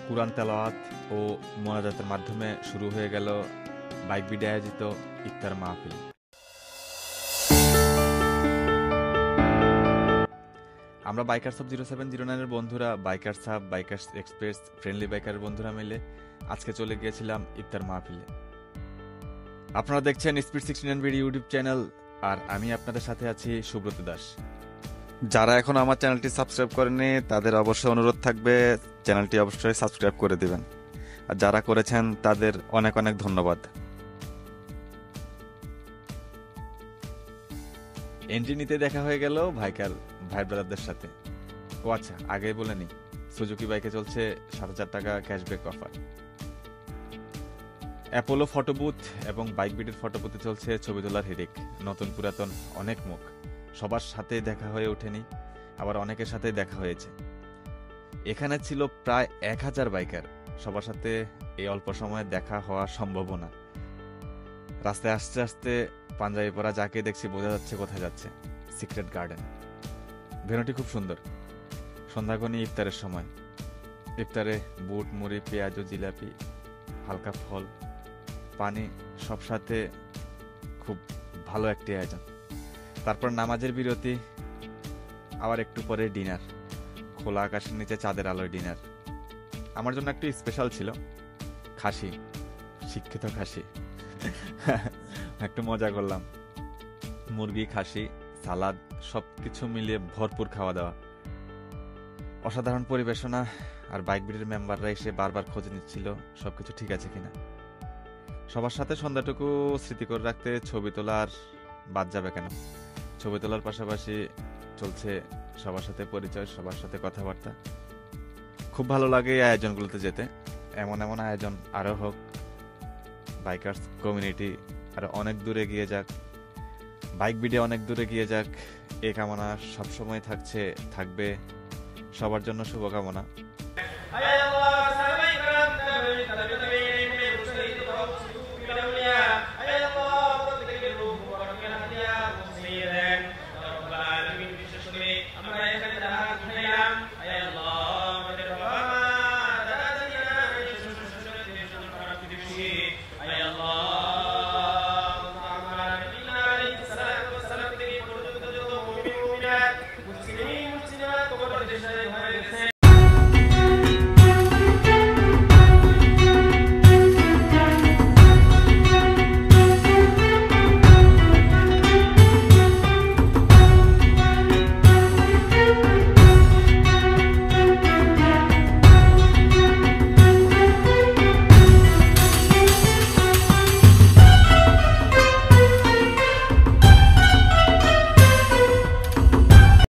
কুরআন তেলাওয়াত ও মোনাজাতের মাধ্যমে শুরু হয়ে গেল বাইক বিডি আয়োজিত ইফতার মাহফিল। আমরা বাইকার্স অফ 0709 বন্ধুরা, bikers hub, bikers express, friendly বাইকারের বন্ধুরা মিলে আজকে চলে গিয়েছিলাম ইফতার মাহফিলে। আপনারা দেখছেন স্পিড 69 বিডি ইউটিউব চ্যানেল, আর আমি আপনাদের সাথে আছি সুব্রত দাস। যারা এখন আমার চ্যানেলটি সাবস্ক্রাইব করেনি তাদের অবশ্যই অনুরোধ থাকবে চ্যানেলটি অবশ্যই সাবস্ক্রাইব করে দিবেন, আর যারা করেছেন তাদের অনেক অনেক ধন্যবাদ। এন্ট্রি নিতে দেখা হয়ে গেল ভাই ব্রাদারদের সাথে। ও আচ্ছা, আগেই বলে নি, সুজুকি বাইকে চলছে 7,000 টাকা ক্যাশব্যাক অফার। অ্যাপোলো ফটোবুথ এবং বাইক বিডির ফটোবুথে চলছে ছবি তোলার হিড়িক। নতুন পুরাতন অনেক মুখ, সবার সাথে দেখা হয়ে ওঠেনি, আবার অনেকের সাথে দেখা হয়েছে। এখানে ছিল প্রায় 1,000 বাইকার, সবার সাথে এই অল্প সময়ে দেখা হওয়া সম্ভব না। রাস্তায় আস্তে আস্তে পাঞ্জাবি পরা যাকে দেখছি বোঝা যাচ্ছে কোথায় যাচ্ছে, সিক্রেট গার্ডেন। ভেন্যুটি খুব সুন্দর। সন্ধ্যাগণি ইফতারের সময়, ইফতারে বুট, মুড়ি, পেঁয়াজ ও জিলাপি, হালকা ফল, পানি, সব সাথে খুব ভালো একটি আয়োজন। তারপর নামাজের বিরতি, আবার একটু পরে ডিনার, খোলা আকাশের নিচে চাঁদের আলোয় ডিনার। আমার জন্য একটু স্পেশাল ছিল, খাসি, শিক্ষিত খাসি। একটু মজা করলাম। মুরগি, খাসি, সালাদ, সবকিছু মিলিয়ে ভরপুর খাওয়া দাওয়া, অসাধারণ পরিবেশনা। আর বাইক বিডির মেম্বাররা এসে বারবার খোঁজ নিচ্ছিল সবকিছু ঠিক আছে কিনা। সবার সাথে সন্ধ্যাটুকু স্মৃতি করে রাখতে ছবি তোলার বাদ যাবে কেন। ছবি তোলার পাশাপাশি চলছে সবার সাথে পরিচয়, সবার সাথে কথাবার্তা। খুব ভালো লাগে এই আয়োজনগুলোতে যেতে। এমন এমন আয়োজন আরো হোক, বাইকার্স কমিউনিটি আর অনেক দূরে গিয়ে যাক, বাইক বিডি অনেক দূরে গিয়ে যাক, এই কামনা সবসময় থাকবে। সবার জন্য শুভকামনা।